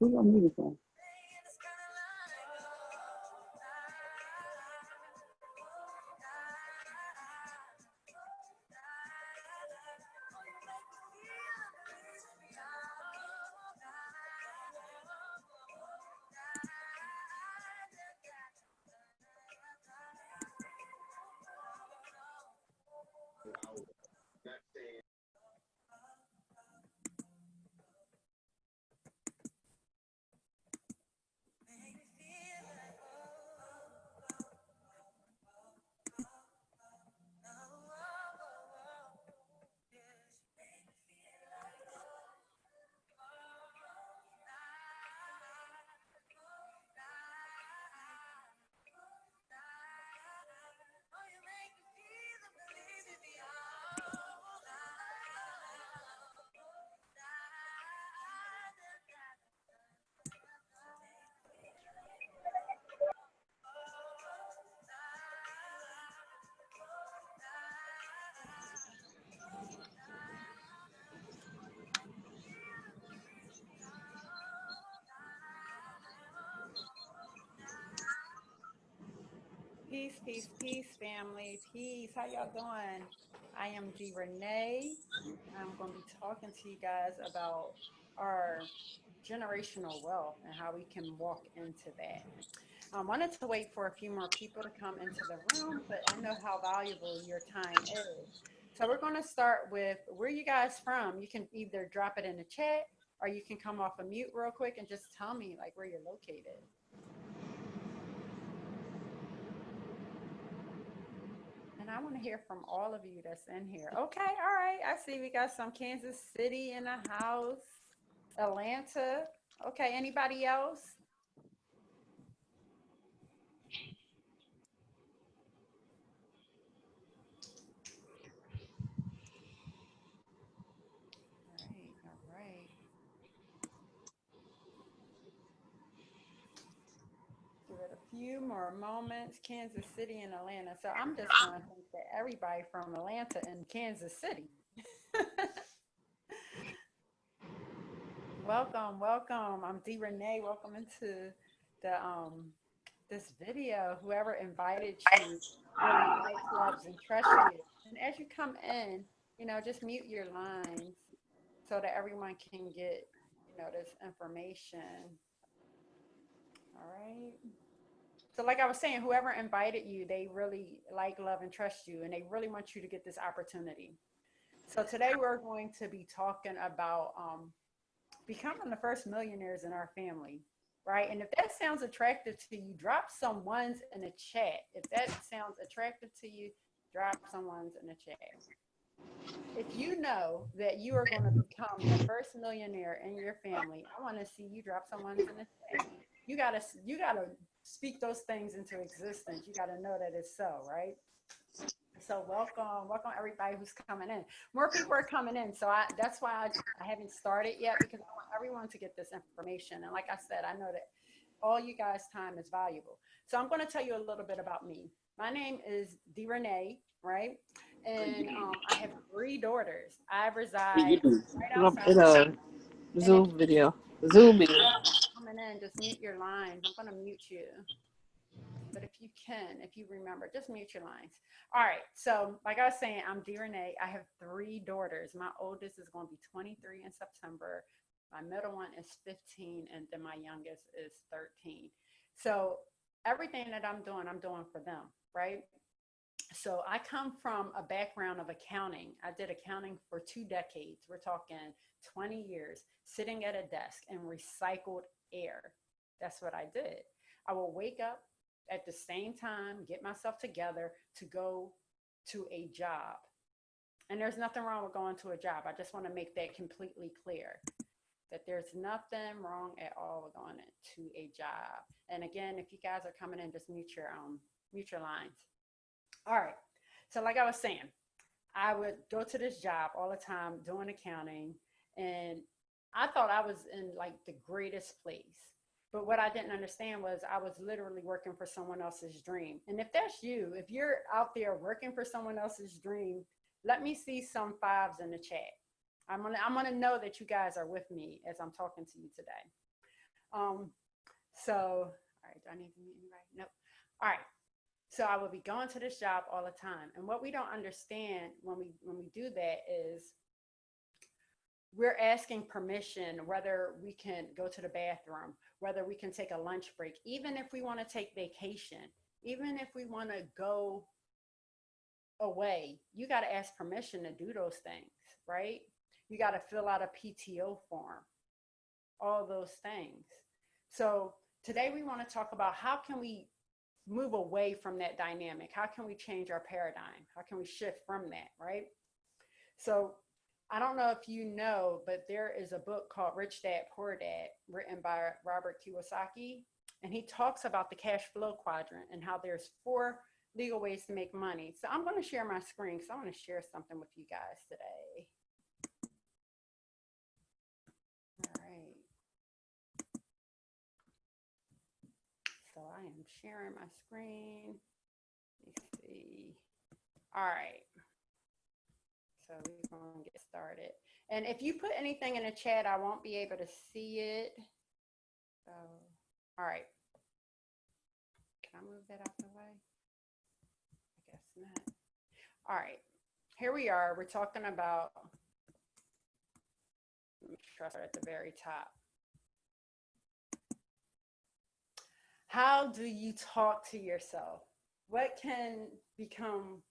Who gonna mute from? Peace, peace, peace, family. Peace. How y'all doing? I am D. Renee. I'm going to be talking to you guys about our generational wealth and how we can walk into that. I wanted to wait for a few more people to come into the room, but I know how valuable your time is. So we're going to start with where you guys from. You can either drop it in the chat or you can come off a mute real quick and just tell me like where you're located. And I want to hear from all of you that's in here. Okay, all right. I see we got some Kansas City in the house, Atlanta. Okay, anybody else? All right. Give it a few more moments. Kansas City and Atlanta. So I'm just going to think that everybody from Atlanta and Kansas City. Welcome, welcome. I'm D. Renee. Welcome into the this video. Whoever invited you really likes, loves, and trusts you. And as you come in, just mute your lines so that everyone can get, this information. All right. So like I was saying, whoever invited you, they really like, love, and trust you, and they really want you to get this opportunity. So today we're going to be talking about becoming the first millionaires in our family, right? And if that sounds attractive to you, drop some ones in the chat. If that sounds attractive to you, drop some ones in the chat. If you know that you are going to become the first millionaire in your family, I want to see you drop some ones in the chat. You gotta speak those things into existence. You gotta know that it's so, right? So welcome everybody who's coming in. More people are coming in, so that's why I haven't started yet, because I want everyone to get this information. And like I said, I know that all you guys' time is valuable. So I'm going to tell you a little bit about me. My name is D. Renee, right? And I have 3 daughters. I reside right outside. Zoom video. Zoom video. Coming in, just mute your lines. I'm going to mute you. But if you remember, just mute your lines. All right. So like I was saying, I'm D. Renee. I have 3 daughters. My oldest is going to be 23 in September. My middle one is 15. And then my youngest is 13. So everything that I'm doing for them, right? So I come from a background of accounting. I did accounting for 2 decades. We're talking 20 years, sitting at a desk in recycled air. That's what I did. I will wake up at the same time, get myself together to go to a job. And there's nothing wrong with going to a job. I just want to make that completely clear, that there's nothing wrong at all with going to a job. And again, if you guys are coming in, just mute your lines. All right. So like I was saying, I would go to this job all the time doing accounting, and I thought I was in like the greatest place. But what I didn't understand was I was literally working for someone else's dream. And if that's you, if you're out there working for someone else's dream, let me see some 5s in the chat. I'm gonna know that you guys are with me as I'm talking to you today. So, all right, do I need to meet anybody? Nope. All right. So I will be going to this job all the time. And what we don't understand when we do that is we're asking permission whether we can go to the bathroom, whether we can take a lunch break, even if we want to take vacation, even if we want to go away, you got to ask permission to do those things, right? You got to fill out a PTO form, all those things. So today we want to talk about how can we move away from that dynamic? How can we change our paradigm? How can we shift from that, right? So I don't know if you know, but there is a book called Rich Dad Poor Dad written by Robert Kiyosaki. And he talks about the cash flow quadrant and how there's 4 legal ways to make money. So I'm going to share my screen because I want to share something with you guys today. All right. So I am sharing my screen. Let's see. All right. So we're going to get started. And if you put anything in the chat, I won't be able to see it. So, all right. Can I move that out the way? I guess not. All right. Here we are. We're talking about, let me start at the very top. How do you talk to yourself? What can become,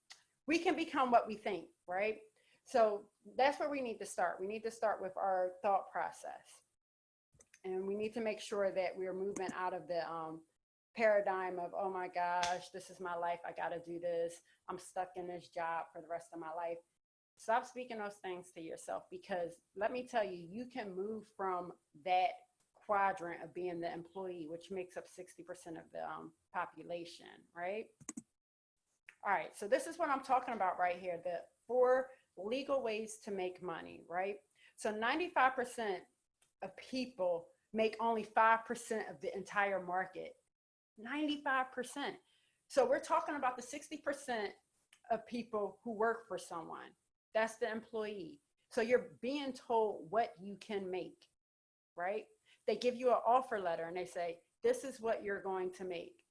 we can become what we think, right? So that's where we need to start. We need to start with our thought process. And we need to make sure that we're moving out of the paradigm of, oh my gosh, this is my life. I got to do this. I'm stuck in this job for the rest of my life. Stop speaking those things to yourself, because let me tell you, you can move from that quadrant of being the employee, which makes up 60% of the population, right? All right, so this is what I'm talking about right here, the 4 legal ways to make money, right? So 95% of people make only 5% of the entire market. 95%. So we're talking about the 60% of people who work for someone. That's the employee. So you're being told what you can make, right? They give you an offer letter and they say, this is what you're going to make.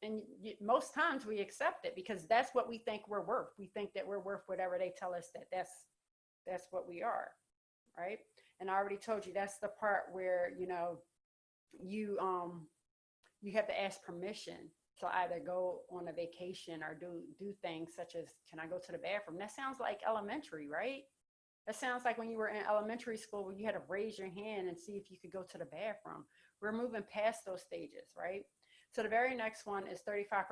And most times we accept it because that's what we think we're worth. We think that we're worth whatever they tell us that that's what we are, right? And I already told you that's the part where, you know, you have to ask permission to either go on a vacation or do things such as, can I go to the bathroom? That sounds like elementary, right? That sounds like when you were in elementary school where you had to raise your hand and see if you could go to the bathroom. We're moving past those stages, right? So the very next one is 35%,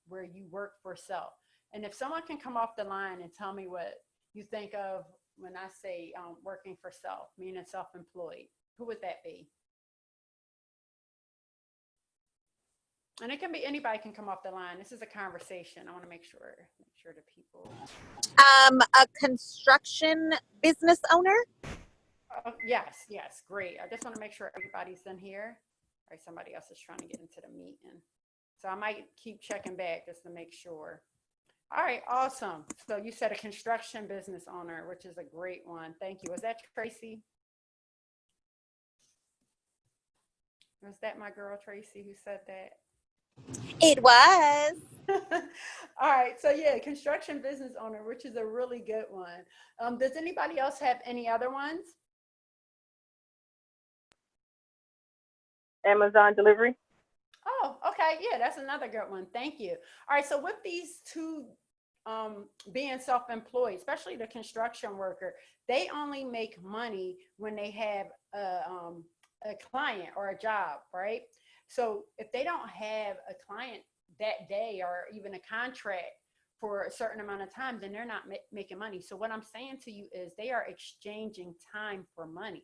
where you work for self. And if someone can come off the line and tell me what you think of when I say working for self, meaning self-employed, who would that be? And it can be anybody can come off the line. This is a conversation. I want to make sure the people. A construction business owner. Oh, yes, great. I just want to make sure everybody's in here. All right, somebody else is trying to get into the meeting. So I might keep checking back just to make sure. All right, awesome. So you said a construction business owner, which is a great one. Thank you. Was that Tracy? Was that my girl Tracy who said that? It was. All right, so yeah, construction business owner, which is a really good one. Does anybody else have any other ones? Amazon delivery. Oh, okay, yeah, that's another good one. Thank you. All right, so with these two being self-employed, especially the construction worker, they only make money when they have a client or a job, right? So if they don't have a client that day or even a contract for a certain amount of time, then they're not making money. So what I'm saying to you is they are exchanging time for money.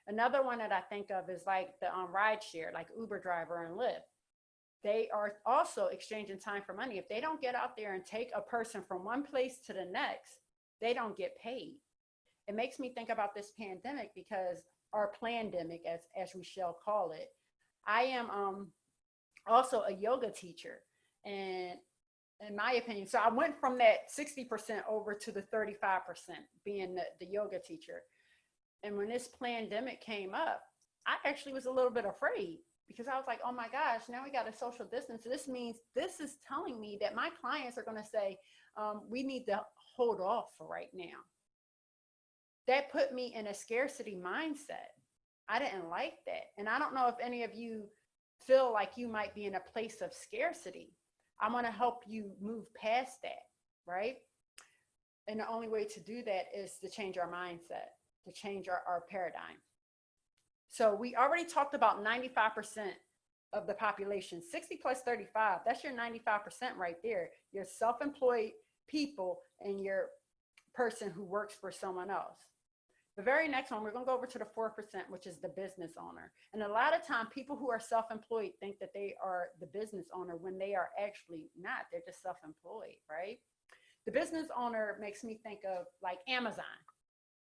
Another one that I think of is like the ride share, like Uber driver and Lyft. They are also exchanging time for money. If they don't get out there and take a person from one place to the next, they don't get paid. It makes me think about this pandemic because our plandemic, as we shall call it. I am also a yoga teacher, and in my opinion, so I went from that 60% over to the 35% being the yoga teacher. And when this pandemic came up, I actually was a little bit afraid because I was like, oh my gosh, now we got a social distance. This means this is telling me that my clients are going to say, we need to hold off for right now. That put me in a scarcity mindset. I didn't like that. And I don't know if any of you feel like you might be in a place of scarcity. I want to help you move past that, right? And the only way to do that is to change our mindset, to change our paradigm. So we already talked about 95% of the population, 60 plus 35, that's your 95% right there. Your self-employed people and your person who works for someone else. The very next one, we're going to go over to the 4%, which is the business owner. And a lot of time, people who are self-employed think that they are the business owner when they are actually not. They're just self-employed, right? The business owner makes me think of like Amazon,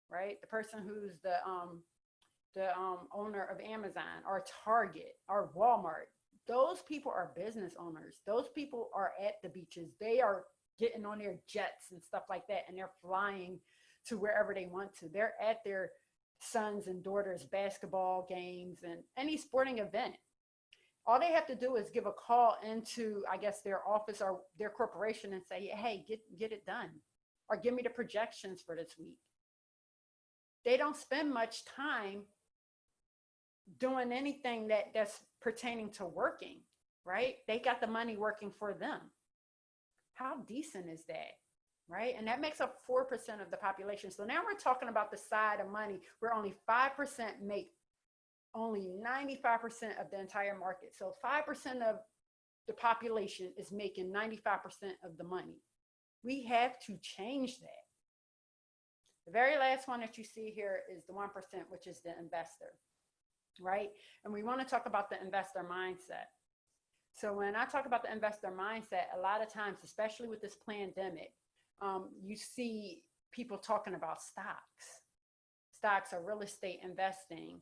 right? The person who's the owner of Amazon or Target or Walmart. Those people are business owners. Those people are at the beaches. They are getting on their jets and stuff like that, and they're flying to wherever they want to. They're at their sons and daughters' basketball games and any sporting event. All they have to do is give a call into, I guess, their office or their corporation and say, hey, get it done, or give me the projections for this week. They don't spend much time doing anything that's pertaining to working, right? They got the money working for them. How decent is that? Right? And that makes up 4% of the population. So now we're talking about the side of money where only 5% make only 95% of the entire market. So 5% of the population is making 95% of the money. We have to change that. The very last one that you see here is the 1%, which is the investor, right? And we want to talk about the investor mindset. So when I talk about the investor mindset, a lot of times, especially with this pandemic, you see people talking about stocks or real estate investing,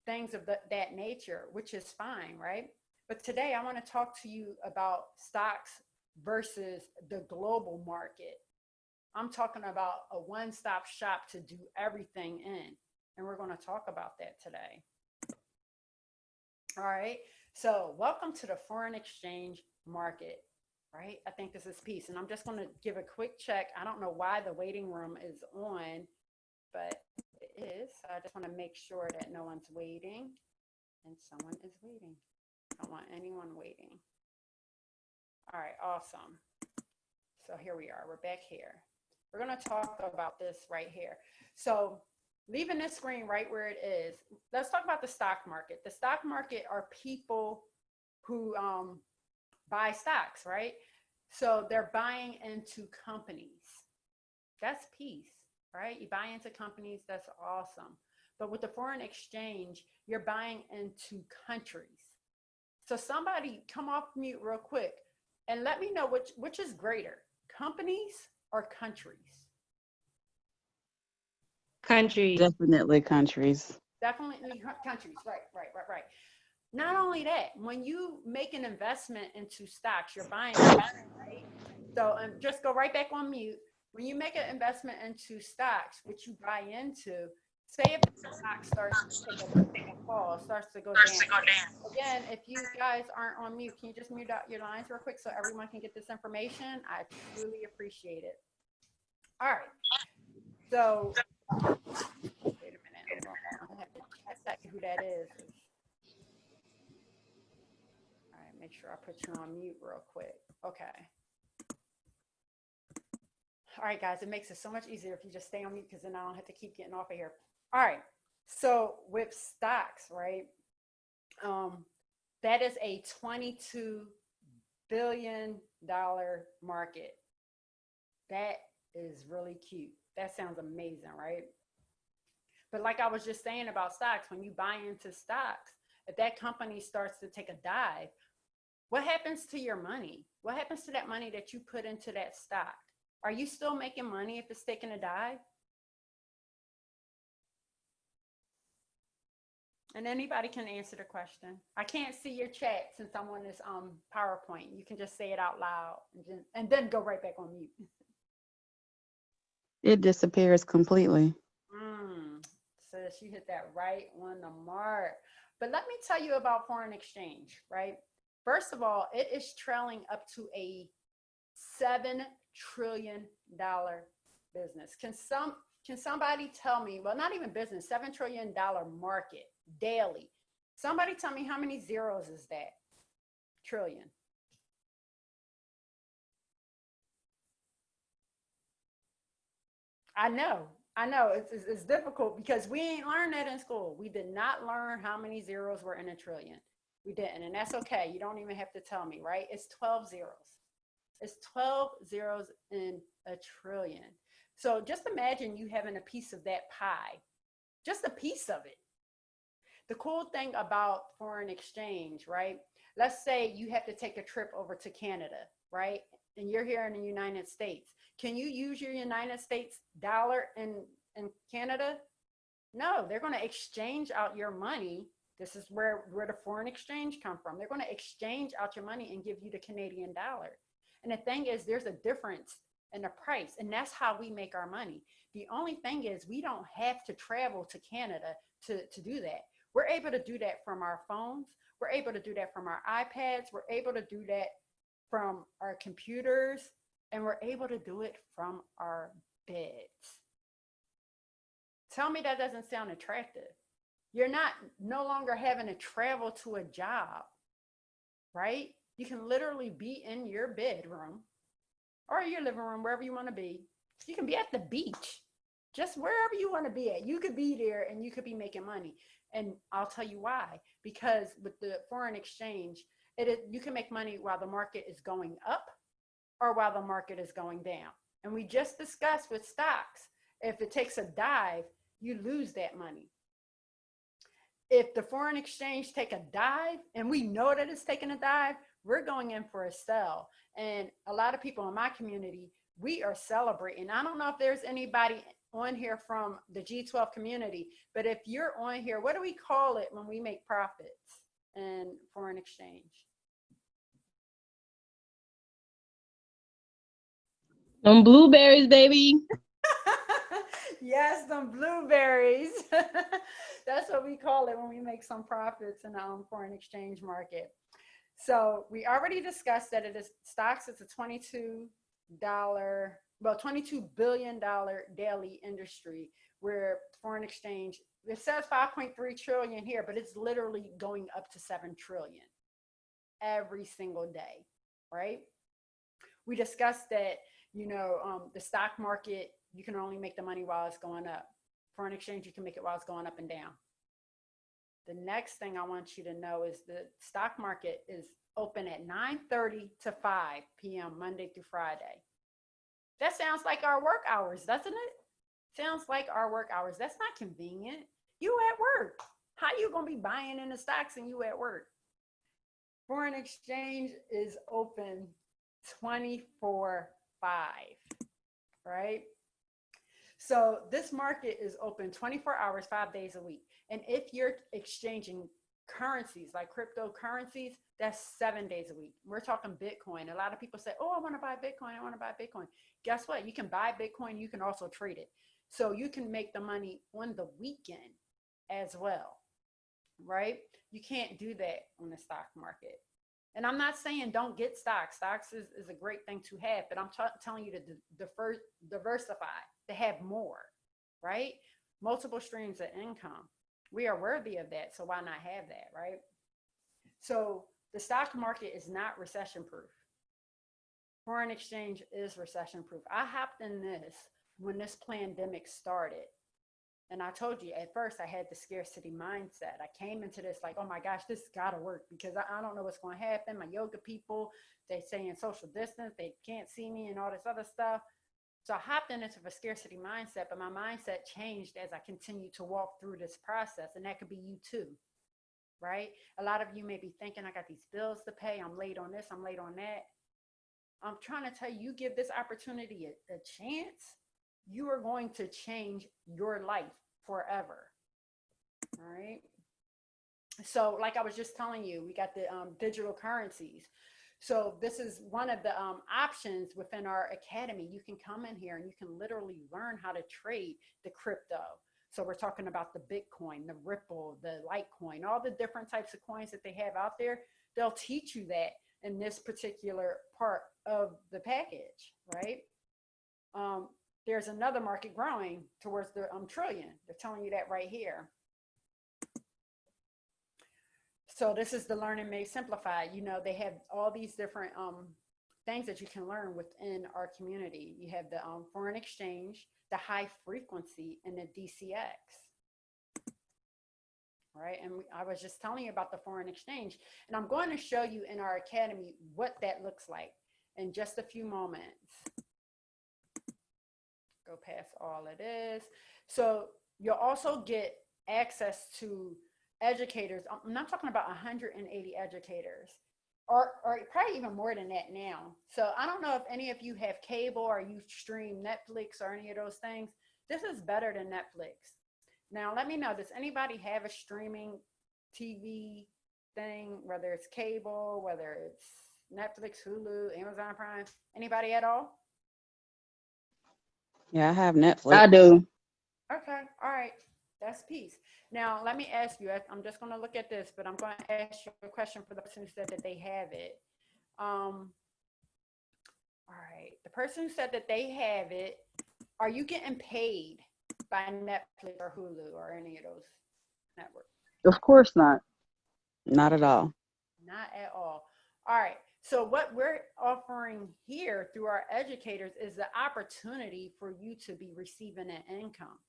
things of that nature, which is fine, right? But today I want to talk to you about stocks versus the global market. I'm talking about a one-stop shop to do everything in, and we're going to talk about that today. All right, so welcome to the foreign exchange market. Right? I think this is peace. And I'm just going to give a quick check. I don't know why the waiting room is on, but it is. So I just want to make sure that no one's waiting. And someone is waiting. I don't want anyone waiting. All right, awesome. So here we are. We're back here. We're going to talk about this right here. So leaving this screen right where it is, let's talk about the stock market. The stock market are people who buy stocks, right? So they're buying into companies. That's peace, right? You buy into companies, that's awesome. But with the foreign exchange, you're buying into countries. So somebody come off mute real quick and let me know which is greater, companies or countries? Countries. Definitely countries. Definitely countries, right. Not only that, when you make an investment into stocks, you're buying, right? So just go right back on mute. When you make an investment into stocks, which you buy into, say if the stock starts to take a fall, starts to go down. Again, if you guys aren't on mute, can you just mute out your lines real quick so everyone can get this information? I truly appreciate it. All right. So, wait a minute. I have to check who that is. All right, make sure I put you on mute real quick. Okay. All right, guys, it makes it so much easier if you just stay on mute because then I don't have to keep getting off of here. All right, so with stocks, right, that is a $22 billion market. That is really cute. That sounds amazing, right? But like I was just saying about stocks, when you buy into stocks, if that company starts to take a dive, what happens to your money? What happens to that money that you put into that stock? Are you still making money if it's taking a dive? And anybody can answer the question. I can't see your chat since I'm on this PowerPoint. You can just say it out loud and then go right back on mute. It disappears completely. sis. You hit that right on the mark. But let me tell you about foreign exchange, right? First of all, it is trailing up to a $7 trillion business. Can somebody tell me, well, not even business, $7 trillion market daily. Somebody tell me how many zeros is that? Trillion. I know. I know it's difficult because we ain't learned that in school. We did not learn how many zeros were in a trillion. We didn't. And that's okay. You don't even have to tell me, right? It's 12 zeros. It's 12 zeros in a trillion. So just imagine you having a piece of that pie, just a piece of it. The cool thing about foreign exchange, right? Let's say you have to take a trip over to Canada, right? And you're here in the United States. Can you use your United States dollar in Canada? No, they're going to exchange out your money. This is where the foreign exchange come from. They're going to exchange out your money and give you the Canadian dollar. And the thing is, there's a difference in the price, and that's how we make our money. The only thing is we don't have to travel to Canada to do that. We're able to do that from our phones. We're able to do that from our iPads. We're able to do that from our computers, and we're able to do it from our beds. Tell me that doesn't sound attractive. You're no longer having to travel to a job, right? You can literally be in your bedroom or your living room, wherever you want to be. You can be at the beach, just wherever you want to be at. You could be there and you could be making money. And I'll tell you why. Because with the foreign exchange, you can make money while the market is going up or while the market is going down. And we just discussed with stocks, if it takes a dive, you lose that money. If the foreign exchange take a dive and we know that it's taking a dive, we're going in for a sell. And a lot of people in my community, we are celebrating. I don't know if there's anybody on here from the G12 community, but if you're on here, what do we call it when we make profits in foreign exchange? Them blueberries, baby. Yes, them blueberries. That's what we call it when we make some profits in the foreign exchange market. So we already discussed that it is stocks. It's a $22 billion daily industry where foreign exchange, it says 5.3 trillion here, but it's literally going up to 7 trillion every single day, right? We discussed that, the stock market, you can only make the money while it's going up. Foreign exchange, you can make it while it's going up and down. The next thing I want you to know is the stock market is open at 9:30 to 5 p.m. Monday through Friday. That sounds like our work hours, doesn't it? Sounds like our work hours. That's not convenient. You at work. How you going to be buying in the stocks and you at work? Foreign exchange is open 24/5, right? So this market is open 24 hours, 5 days a week. And if you're exchanging currencies like cryptocurrencies, that's 7 days a week. We're talking Bitcoin. A lot of people say, oh, I want to buy Bitcoin. I want to buy Bitcoin. Guess what? You can buy Bitcoin. You can also trade it. So you can make the money on the weekend as well, right? You can't do that on the stock market. And I'm not saying don't get stocks. Stocks is a great thing to have, but I'm telling you to diversify, to have more, right? Multiple streams of income. We are worthy of that, so why not have that, right? So the stock market is not recession proof. Foreign exchange is recession proof. I hopped in this when this pandemic started. And I told you at first I had the scarcity mindset. I came into this like, oh my gosh, this gotta work because I don't know what's going to happen. My yoga people, they saying social distance, they can't see me and all this other stuff. So I hopped into a scarcity mindset, but my mindset changed as I continued to walk through this process. And that could be you too, right? A lot of you may be thinking, I got these bills to pay. I'm late on this. I'm late on that. I'm trying to tell you, you give this opportunity a chance, you are going to change your life forever. All right. So like I was just telling you, we got the digital currencies. So this is one of the options within our academy. You can come in here and you can literally learn how to trade the crypto. So we're talking about the Bitcoin, the Ripple, the Litecoin, all the different types of coins that they have out there. They'll teach you that in this particular part of the package, right? There's another market growing towards the trillion. They're telling you that right here. So this is the Learn and Made Simplified. You know, they have all these different things that you can learn within our community. You have the foreign exchange, the high frequency, and the DCX. Right, and I was just telling you about the foreign exchange, and I'm going to show you in our academy what that looks like in just a few moments. Go past all of this. So you'll also get access to educators. I'm not talking about 180 educators, or probably even more than that now. So I don't know if any of you have cable or you stream Netflix or any of those things. This is better than Netflix. Now, let me know, does anybody have a streaming TV thing, whether it's cable, whether it's Netflix, Hulu, Amazon Prime, anybody at all? Yeah, I have Netflix. I do. Okay, all right, that's peace. Now, let me ask you, I'm just going to look at this, but I'm going to ask you a question for the person who said that they have it. All right, the person who said that they have it, are you getting paid by Netflix or Hulu or any of those networks? Of course not. Not at all. Not at all. All right. So what we're offering here through our educators is the opportunity for you to be receiving an income.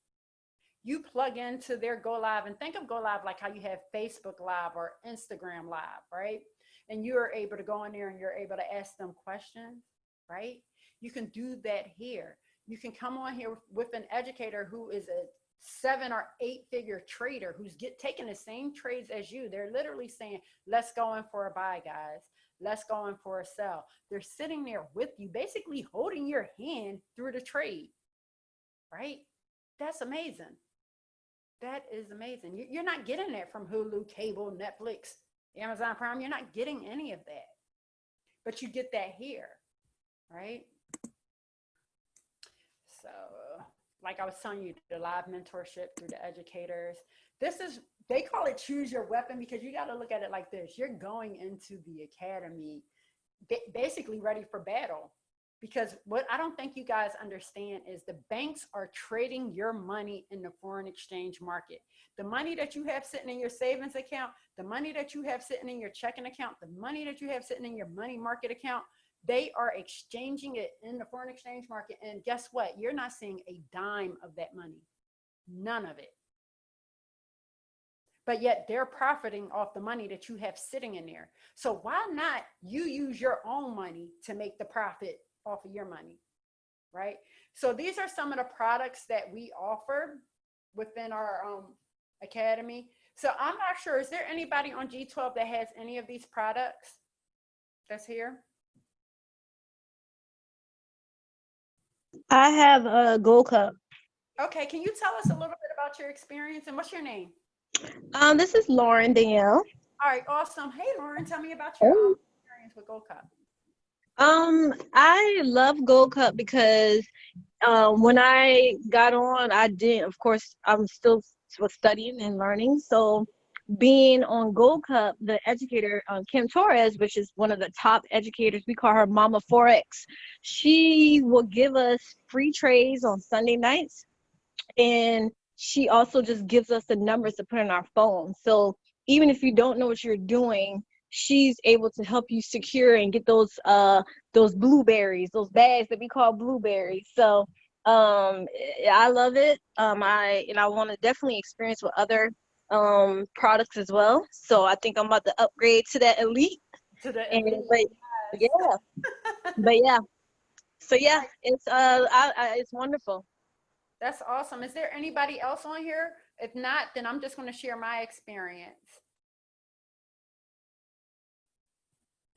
You plug into their Go Live, and think of Go Live like how you have Facebook Live or Instagram Live, right? And you're able to go in there and you're able to ask them questions, right? You can do that here. You can come on here with an educator who is a 7 or 8 figure trader who's taking the same trades as you. They're literally saying, let's go in for a buy, guys. Let's go in for a sell. They're sitting there with you, basically holding your hand through the trade, right? That's amazing. That is amazing. You're not getting that from Hulu, cable, Netflix, Amazon Prime. You're not getting any of that, but you get that here, right? So like I was telling you, the live mentorship through the educators. They call it choose your weapon, because you got to look at it like this. You're going into the academy basically ready for battle, because what I don't think you guys understand is the banks are trading your money in the foreign exchange market. The money that you have sitting in your savings account, the money that you have sitting in your checking account, the money that you have sitting in your money market account, they are exchanging it in the foreign exchange market. And guess what? You're not seeing a dime of that money. None of it. But yet they're profiting off the money that you have sitting in there. So why not you use your own money to make the profit off of your money, right? So these are some of the products that we offer within our academy. So I'm not sure, is there anybody on G12 that has any of these products that's here? I have a Gold Cup. Okay, can you tell us a little bit about your experience, and what's your name? This is Lauren Danielle. All right, awesome. Hey, Lauren, tell me about your experience with Gold Cup. I love Gold Cup because when I got on, I didn't, of course, I'm still was studying and learning. So being on Gold Cup, the educator, Kim Torres, which is one of the top educators, we call her Mama Forex. She will give us free trades on Sunday nights. And she also just gives us the numbers to put in our phone. So even if you don't know what you're doing, she's able to help you secure and get those blueberries, those bags that we call blueberries. So I love it. I want to definitely experience with other products as well. So I think I'm about to upgrade to that elite. To the And elite. but yeah. But yeah. So yeah, it's wonderful. That's awesome. Is there anybody else on here? If not, then I'm just going to share my experience.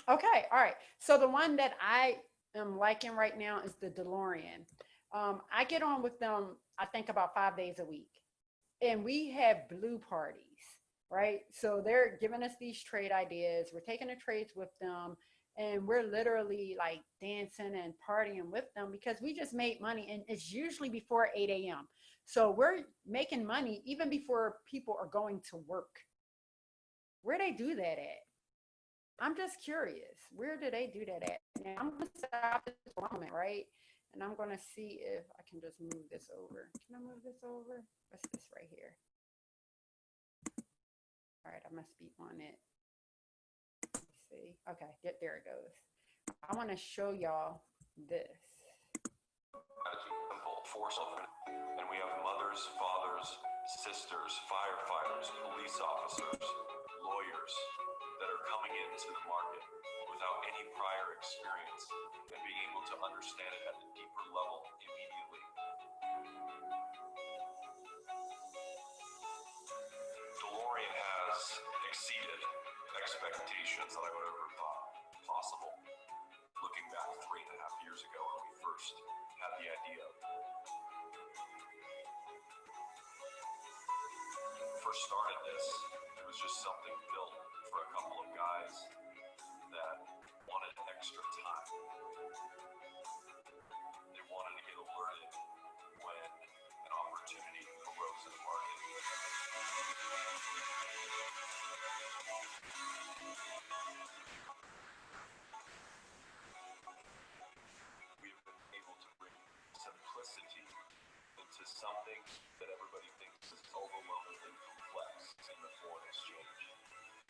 Okay, all right. So the one that I am liking right now is the DeLorean. I get on with them, I think, about 5 days a week. And we have blue parties, right? So they're giving us these trade ideas. We're taking the trades with them. And we're literally like dancing and partying with them because we just made money, and it's usually before 8 a.m. So we're making money even before people are going to work. Where they do that at? I'm just curious. Where do they do that at? Now I'm gonna stop this moment, right? And I'm gonna see if I can just move this over. Can I move this over? What's this right here? All right, I must be on it. Let's see. Okay, there it goes. I want to show y'all this. Simple, force open. And we have mothers, fathers, sisters, firefighters, police officers, lawyers that are coming into the market without any prior experience and being able to understand it at a deeper level immediately. DeLorean has exceeded expectations that I would have ever thought possible. Looking back 3.5 years ago when we first had the idea. First started this, it was just something built for a couple of guys that wanted extra time. They wanted to get alerted when an opportunity arose in the market. We've been able to bring simplicity into something that everybody thinks is overwhelmingly complex in the foreign exchange.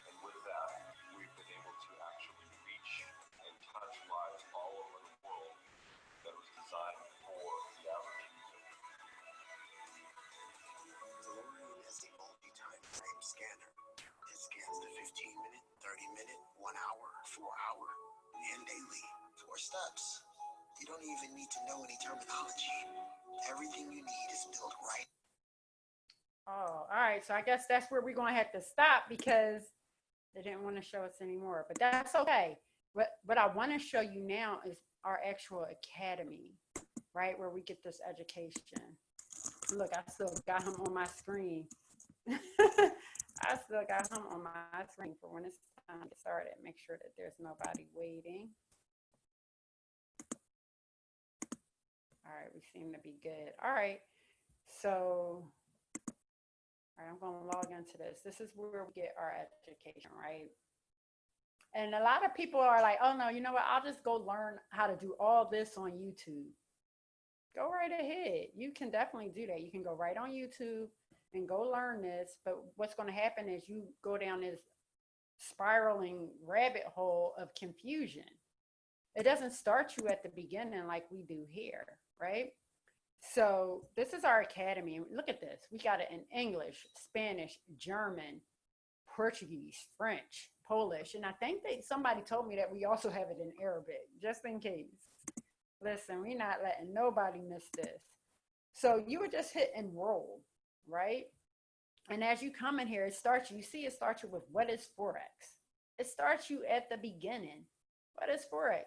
And with that, we've been able to actually reach and touch lives all over the world that was designed for the average user. DeLorean is the multi-time frame scanner. It scans the 15-minute, 30-minute, 1 hour, 4 hour, and daily. 4 steps. You don't even need to know any terminology. Everything you need is built right. Oh, all right. So I guess that's where we're going to have to stop because they didn't want to show us anymore. But that's okay. What I want to show you now is our actual academy, right, where we get this education. Look, I still got him on my screen. I still got him on my screen for when it's time to get started. Make sure that there's nobody waiting. All right, we seem to be good. All right, so all right, I'm going to log into this. This is where we get our education, right? And a lot of people are like, oh no, you know what? I'll just go learn how to do all this on YouTube. Go right ahead. You can definitely do that. You can go right on YouTube and go learn this. But what's going to happen is you go down this spiraling rabbit hole of confusion. It doesn't start you at the beginning like we do here, right? So this is our academy. Look at this. We got it in English, Spanish, German, Portuguese, French, Polish. And I think somebody told me that we also have it in Arabic, just in case. Listen, we're not letting nobody miss this. So you would just hit enroll, right? And as you come in here, it starts you with what is forex? It starts you at the beginning. What is forex?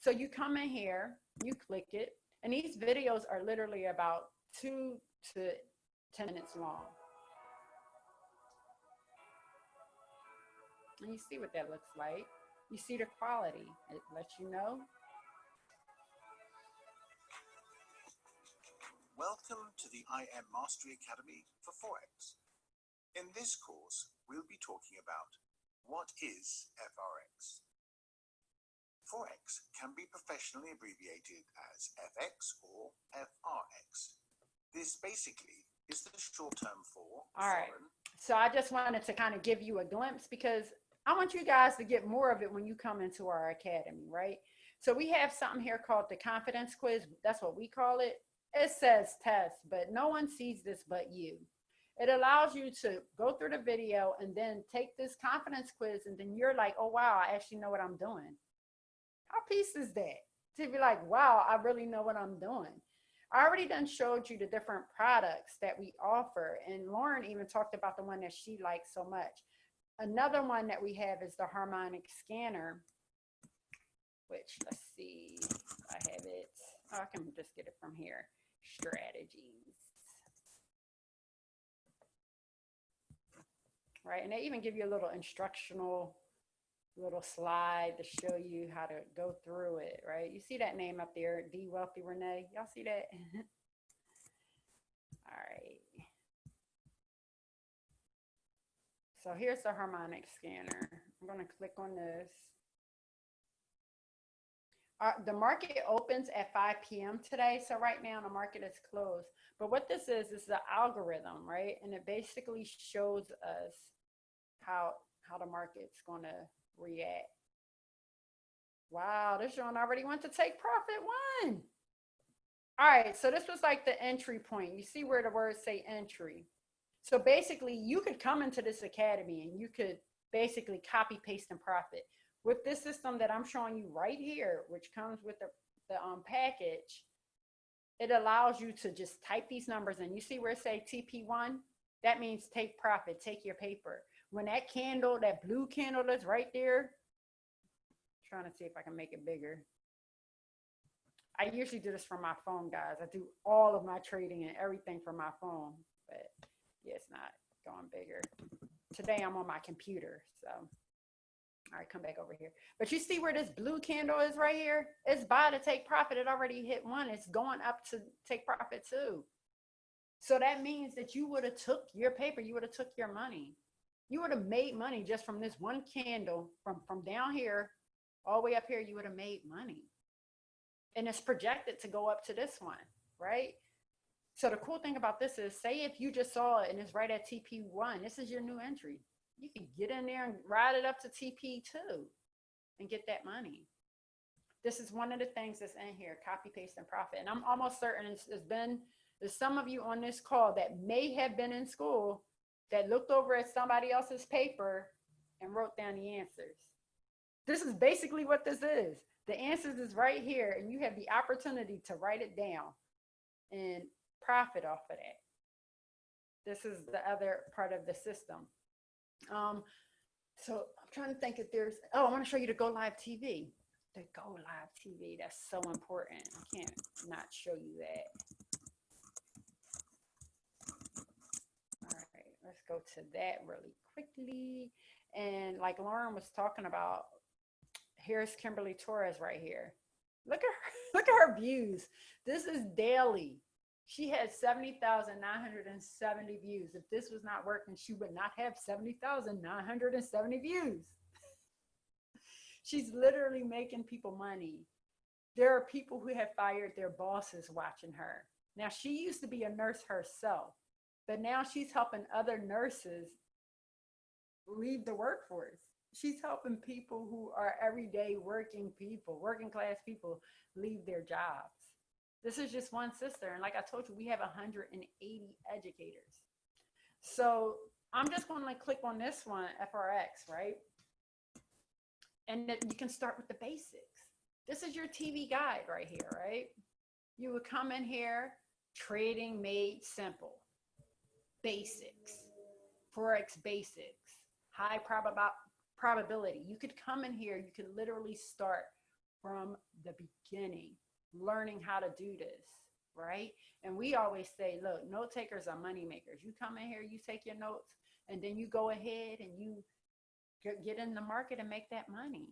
So you come in here, you click it, and these videos are literally about 2 to 10 minutes long. And you see what that looks like. You see the quality. It lets you know. Welcome to the I Am Mastery Academy for Forex. In this course, we'll be talking about what is FRX. Forex can be professionally abbreviated as FX or FRX. This basically is the short term for foreign. So I just wanted to kind of give you a glimpse because I want you guys to get more of it when you come into our academy, right? So we have something here called the confidence quiz. That's what we call it. It says test, but no one sees this but you. It allows you to go through the video and then take this confidence quiz, and then you're like, oh, wow, I actually know what I'm doing. How peace is that? To be like, wow, I really know what I'm doing. I already done showed you the different products that we offer, and Lauren even talked about the one that she likes so much. Another one that we have is the harmonic scanner, which, let's see, I have it. Oh, I can just get it from here. Strategies. Right, and they even give you a little instructional little slide to show you how to go through it, right? You see that name up there, D Wealthy Renee. Y'all see that? All right. So here's the harmonic scanner. I'm going to click on this. The market opens at 5 p.m. today. So right now the market is closed. But what this is the algorithm, right? And it basically shows us how the market's going to react. Wow, this one already went to take profit one. All right, so this was like the entry point. You see where the words say entry. So basically, you could come into this academy and you could basically copy, paste, and profit. With this system that I'm showing you right here, which comes with the package, it allows you to just type these numbers in. You see where it say TP1? That means take profit, take your paper. When that candle, that blue candle that's right there, trying to see if I can make it bigger. I usually do this from my phone, guys. I do all of my trading and everything from my phone, but yeah, it's not going bigger. Today I'm on my computer, so. All right, come back over here. But you see where this blue candle is right here? It's buy to take profit. It already hit one. It's going up to take profit two. So that means that you would have took your paper. You would have took your money. You would have made money just from this one candle from down here all the way up here. You would have made money. And it's projected to go up to this one, right? So the cool thing about this is, say if you just saw it and it's right at TP1, this is your new entry. You can get in there and ride it up to TP2 and get that money. This is one of the things that's in here, copy, paste, and profit. And I'm almost certain there's some of you on this call that may have been in school that looked over at somebody else's paper and wrote down the answers. This is basically what this is. The answers is right here, and you have the opportunity to write it down and profit off of that. This is the other part of the system. So I'm trying to think if there's, I want to show you the Go Live TV. The Go Live TV, that's so important. I can't not show you that. All right, let's go to that really quickly. And like Lauren was talking about, here's Kimberly Torres right here. Look at her views. This is daily. She had 70,970 views. If this was not working, she would not have 70,970 views. She's literally making people money. There are people who have fired their bosses watching her. Now, she used to be a nurse herself, but now she's helping other nurses leave the workforce. She's helping people who are everyday working people, working class people, leave their jobs. This is just one sister. And like I told you, we have 180 educators. So I'm just going to click on this one, FRX, right? And you can start with the basics. This is your TV guide right here, right? You would come in here, trading made simple, basics, forex basics, high probability. You could come in here, you could literally start from the beginning, learning how to do this, right? And we always say, look, note takers are money makers. You come in here, you take your notes, and then you go ahead and you get in the market and make that money.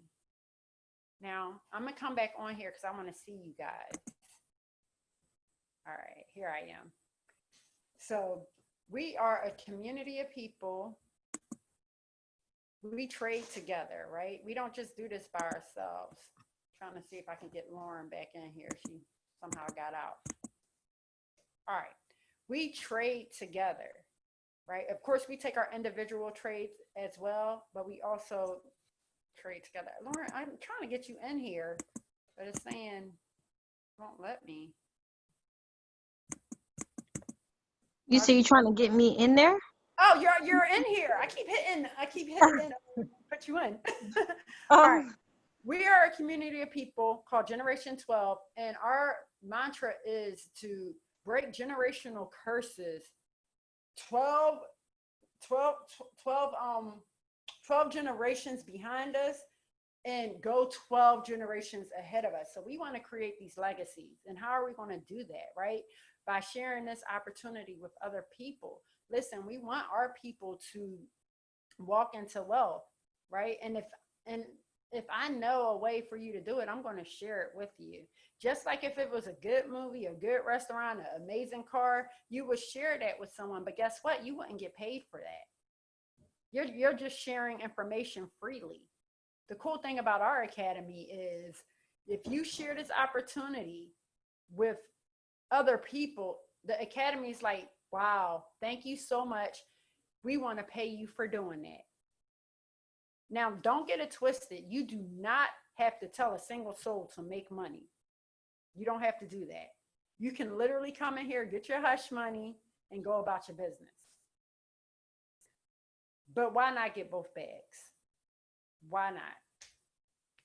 Now, I'm going to come back on here because I want to see you guys. All right, here I am. So we are a community of people. We trade together, right? We don't just do this by ourselves. I'm trying to see if I can get Lauren back in here. She somehow got out. All right, we trade together, right? Of course, we take our individual trades as well, but we also trade together. Lauren, I'm trying to get you in here, but it's saying it won't let me. You say you're trying to get me in there? Oh, you're in here. I keep hitting put you in. All right. We are a community of people called Generation 12, and our mantra is to break generational curses 12 generations behind us and go 12 generations ahead of us. So we want to create these legacies. And how are we going to do that, right? By sharing this opportunity with other people. Listen, we want our people to walk into wealth, right? And if I know a way for you to do it, I'm going to share it with you. Just like if it was a good movie, a good restaurant, an amazing car, you would share that with someone. But guess what? You wouldn't get paid for that. You're just sharing information freely. The cool thing about our academy is if you share this opportunity with other people, the academy is like, wow, thank you so much. We want to pay you for doing that. Now, don't get it twisted. You do not have to tell a single soul to make money. You don't have to do that. You can literally come in here, get your hush money, and go about your business. But why not get both bags? Why not?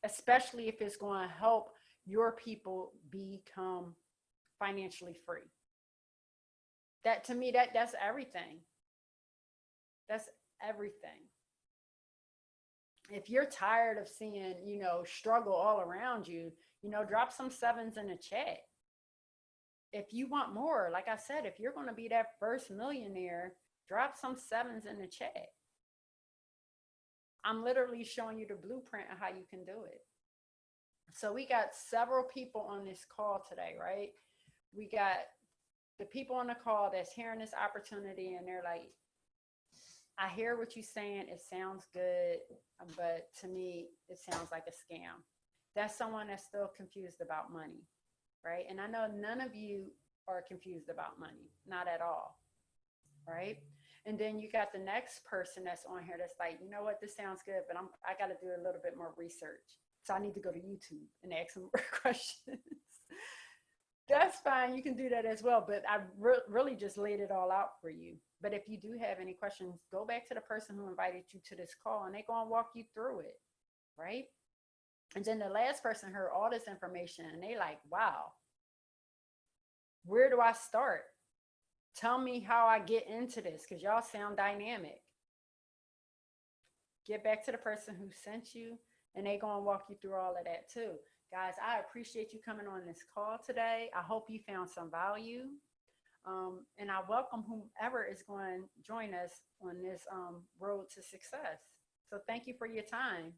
Especially if it's going to help your people become financially free. That, to me, that's everything. That's everything. If you're tired of seeing, struggle all around you, drop some sevens in the chat. If you want more, like I said, if you're going to be that first millionaire, drop some sevens in the chat. I'm literally showing you the blueprint of how you can do it. So we got several people on this call today, right? We got the people on the call that's hearing this opportunity and they're like, I hear what you're saying. It sounds good, but to me, it sounds like a scam. That's someone that's still confused about money, right? And I know none of you are confused about money, not at all, right? And then you got the next person that's on here that's like, you know what, this sounds good, but I got to do a little bit more research. So I need to go to YouTube and ask some more questions. That's fine. You can do that as well. But I really just laid it all out for you. But if you do have any questions, go back to the person who invited you to this call and they're going to walk you through it, right? And then the last person heard all this information and they like, wow, where do I start? Tell me how I get into this because y'all sound dynamic. Get back to the person who sent you and they're going to walk you through all of that too. Guys, I appreciate you coming on this call today. I hope you found some value. And I welcome whomever is going to join us on this road to success. So thank you for your time.